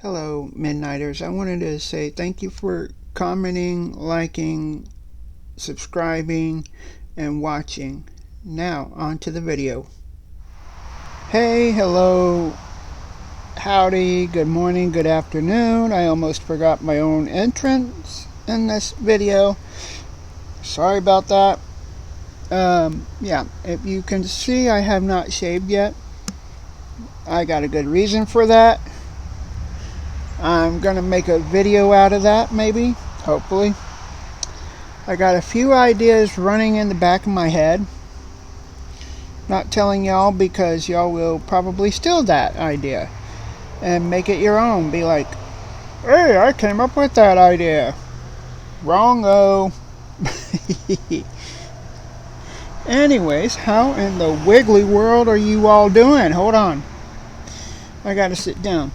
Hello, Midnighters. I wanted to say thank you for commenting, liking, subscribing, and watching. Now, on to the video. Hey, hello, howdy, good morning, good afternoon. I almost forgot my own entrance in this video. Sorry about that. Yeah, if you can see, I have not shaved yet. I got a good reason for that. I'm gonna make a video out of that, maybe, hopefully. I got a few ideas running in the back of my head. Not telling y'all because y'all will probably steal that idea and make it your own. Be like, hey, I came up with that idea. Wrong-o. Anyways, how in the wiggly world are you all doing? Hold on. I gotta sit down.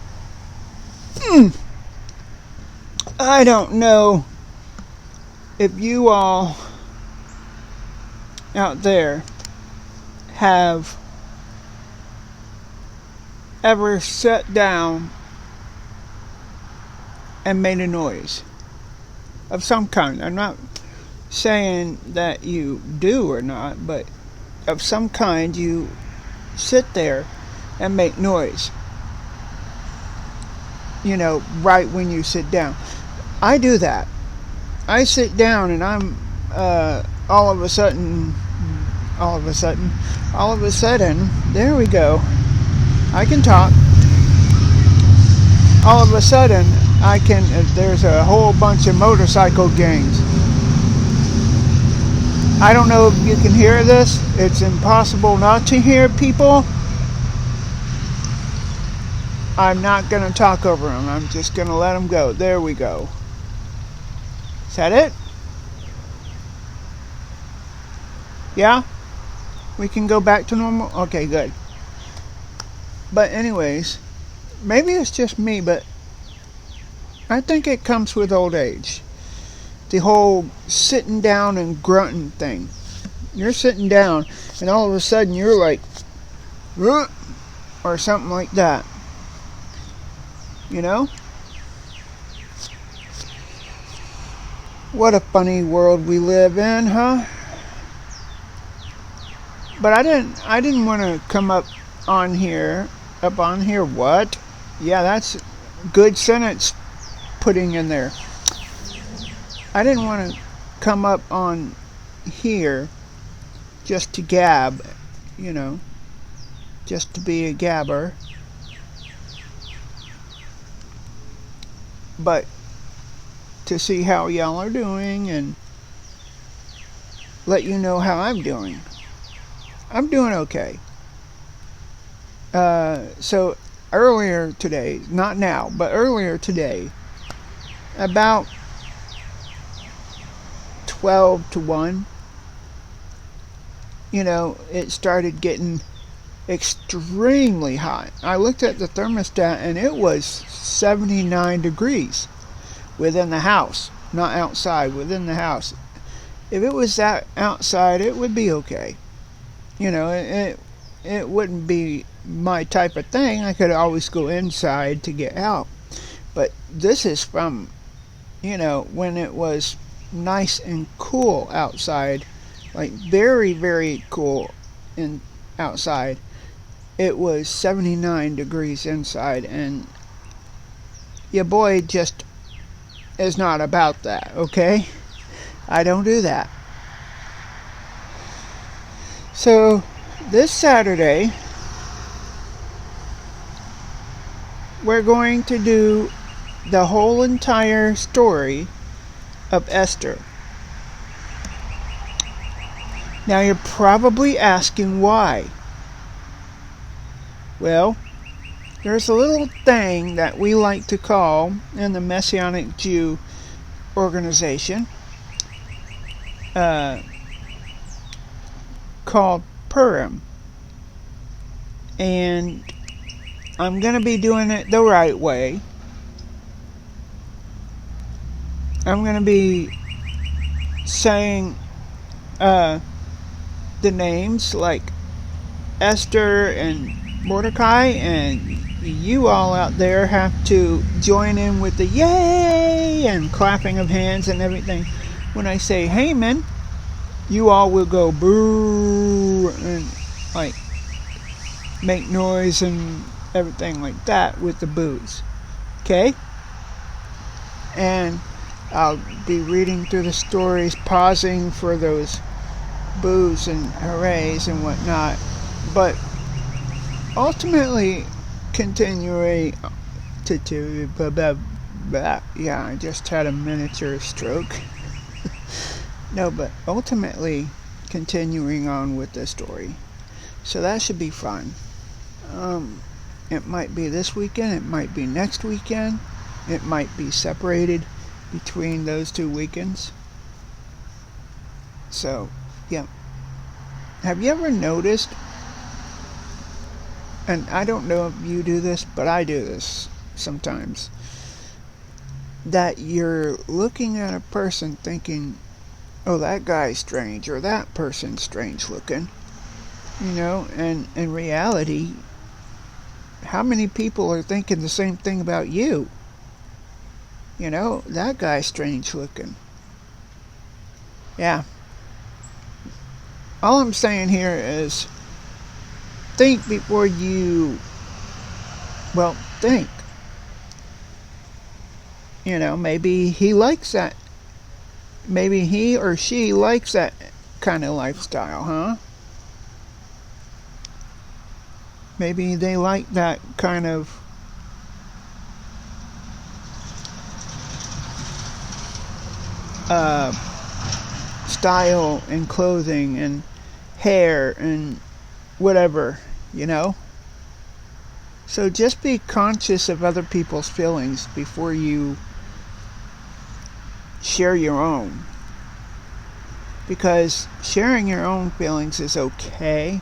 I don't know if you all out there have ever sat down and made a noise of some kind. I'm not saying that you do or not, but of some kind. You sit there and make noise, right when you sit down. I do that. I sit down and I'm all of a sudden, there we go. I can talk. All of a sudden, there's a whole bunch of motorcycle gangs. I don't know if you can hear this. It's impossible not to hear people. I'm not going to talk over them. I'm just going to let them go. There we go. Is that it? Yeah? We can go back to normal? Okay, good. But anyways, maybe it's just me, but I think it comes with old age. The whole sitting down and grunting thing. You're sitting down, and all of a sudden you're like, or something like that. You know? What a funny world we live in, huh? But I didn't want to come up on here. What? Yeah, that's good sentence putting in there. I didn't want to come up on here just to gab, just to be a gabber. But to see how y'all are doing and let you know how I'm doing. I'm doing okay. So earlier today, not now, but earlier today, about 12 to 1, it started getting extremely hot. I looked at the thermostat and it was 79 degrees within the house, not outside, within the house. If it was that outside, it would be okay. It wouldn't be my type of thing. I could always go inside to get out. But this is from, when it was nice and cool outside, like very, very cool outside. It was 79 degrees inside, and your boy just is not about that, okay? I don't do that. So this Saturday, we're going to do the whole entire story of Esther. Now you're probably asking why. Well, there's a little thing that we like to call in the Messianic Jew organization called Purim. And I'm going to be doing it the right way. I'm going to be saying the names like Esther and Mordecai and you all out there have to join in with the yay and clapping of hands and everything. When I say Haman, you all will go boo and like make noise and everything like that with the boos. Okay? And I'll be reading through the stories, pausing for those boos and hoorays and whatnot. But ultimately, continuing yeah, I just had a miniature stroke. No, but ultimately continuing on with the story. So that should be fun. It might be this weekend, it might be next weekend, it might be separated between those 2 weekends. So, yeah. Have you ever noticed, and I don't know if you do this, but I do this sometimes, that you're looking at a person thinking, oh, that guy's strange, or that person's strange looking, and in reality, how many people are thinking the same thing about you? That guy's strange looking. Yeah. All I'm saying here is think before you, think. Maybe he likes that. Maybe he or she likes that kind of lifestyle, huh? Maybe they like that kind of style and clothing and hair and whatever, So just be conscious of other people's feelings before you share your own. Because sharing your own feelings is okay,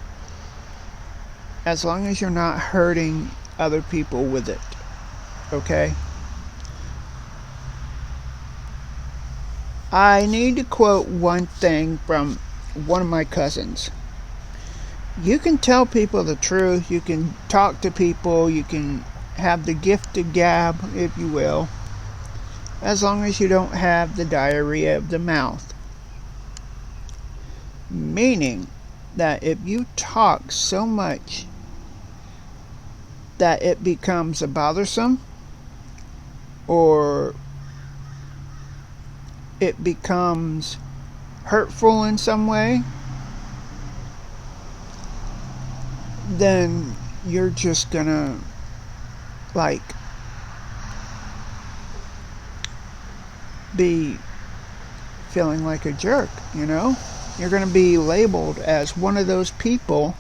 as long as you're not hurting other people with it. Okay? I need to quote one thing from one of my cousins. You can tell people the truth, you can talk to people, you can have the gift of gab, if you will, as long as you don't have the diarrhea of the mouth. Meaning that if you talk so much that it becomes a bothersome, or it becomes hurtful in some way, then you're just gonna be feeling like a jerk, You're gonna be labeled as one of those people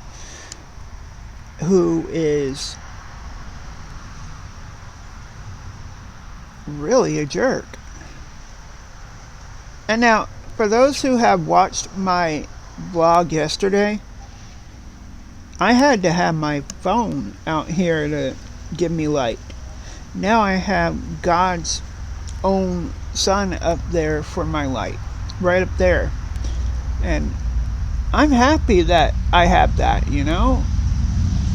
who is really a jerk. And now, for those who have watched my vlog yesterday, I had to have my phone out here to give me light. Now I have God's own sun up there for my light, right up there. And I'm happy that I have that,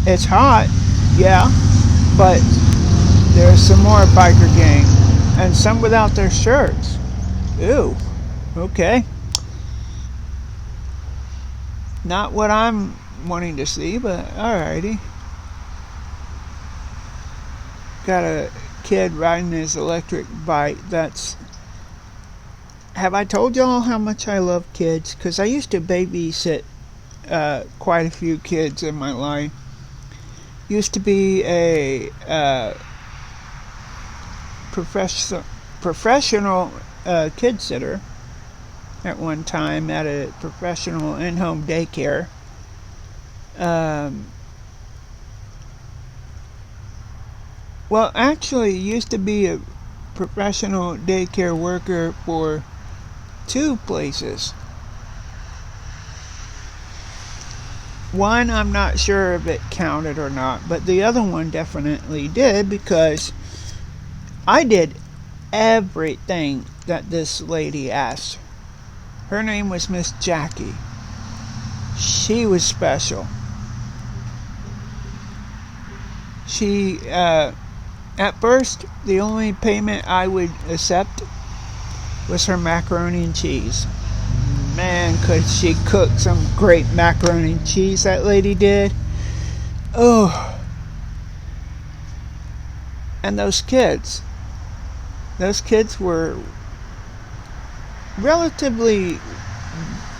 It's hot, yeah, but there's some more biker gang, and some without their shirts. Ew, okay. Not what I'm wanting to see, but alrighty. Got a kid riding his electric bike. Have I told y'all how much I love kids? Because I used to babysit quite a few kids in my life. Used to be a professional kid sitter at one time at a professional in-home daycare. Well, actually, used to be a professional daycare worker for 2 places. One, I'm not sure if it counted or not, but the other one definitely did, because I did everything that this lady asked. Her name was Miss Jackie. She was special. She, at first, the only payment I would accept was her macaroni and cheese. Man, could she cook some great macaroni and cheese, that lady did. Oh, and those kids were relatively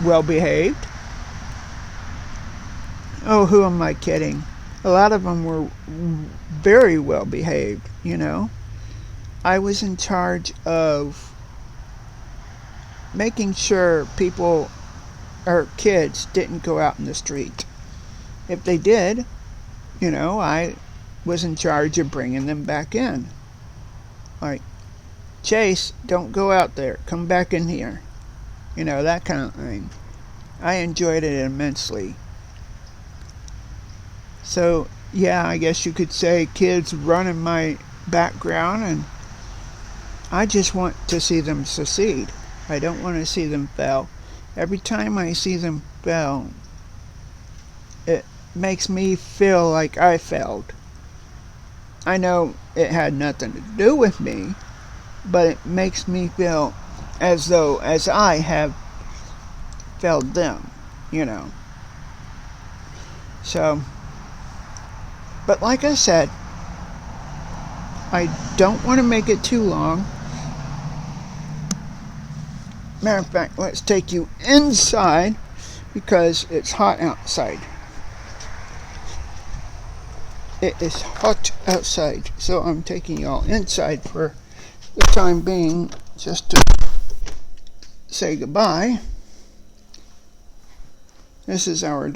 well behaved. Oh, who am I kidding? A lot of them were very well behaved, you know. I was in charge of making sure people or kids didn't go out in the street. If they did, you know, I was in charge of bringing them back in. Like, Chase, don't go out there. Come back in here. You know, that kind of thing. I enjoyed it immensely. So, yeah, I guess you could say kids run in my background, and I just want to see them succeed. I don't want to see them fail. Every time I see them fail, it makes me feel like I failed. I know it had nothing to do with me, but it makes me feel as I have failed them, you know. So, but like I said, I don't want to make it too long. Matter of fact, let's take you inside because it's hot outside. It is hot outside, so I'm taking y'all inside for the time being just to say goodbye. This is our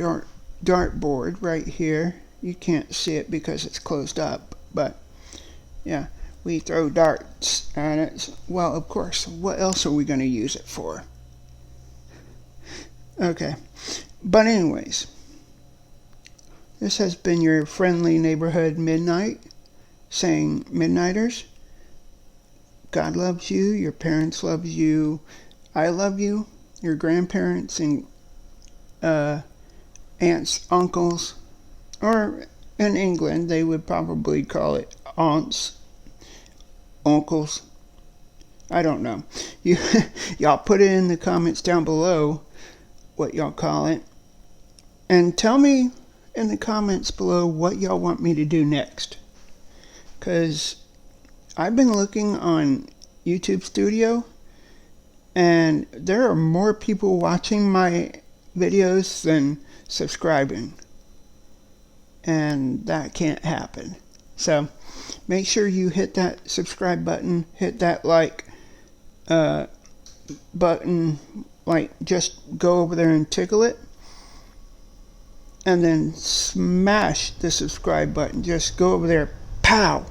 dartboard right here. You can't see it because it's closed up, but yeah, we throw darts at it. Well, of course, what else are we going to use it for? Okay, but anyways, this has been your friendly neighborhood midnight, saying, Midnighters, God loves you, your parents love you, I love you, your grandparents and aunts, uncles, or in England they would probably call it aunts, uncles. I don't know. Y'all put it in the comments down below what y'all call it, and tell me in the comments below what y'all want me to do next, because I've been looking on YouTube Studio and there are more people watching my videos than subscribing, and that can't happen. So make sure you hit that subscribe button, hit that like button, like just go over there and tickle it, and then smash the subscribe button. Just go over there, pow,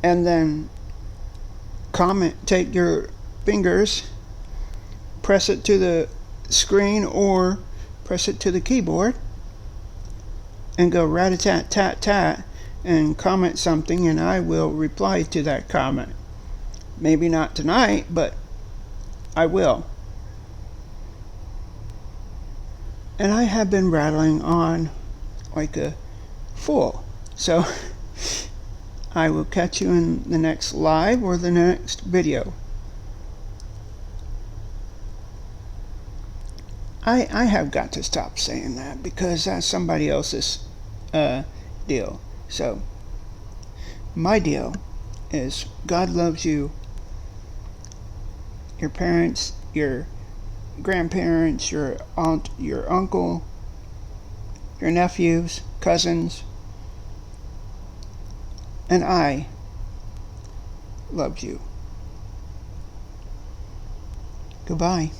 and then comment, take your fingers, press it to the screen or press it to the keyboard and go rat-a-tat-tat-tat and comment something, and I will reply to that comment. Maybe not tonight, but I will. And I have been rattling on like a fool, so I will catch you in the next live or the next video. I have got to stop saying that because that's somebody else's deal. So my deal is God loves you, your parents, your grandparents, your aunt, your uncle, your nephews, cousins, and I love you. Goodbye.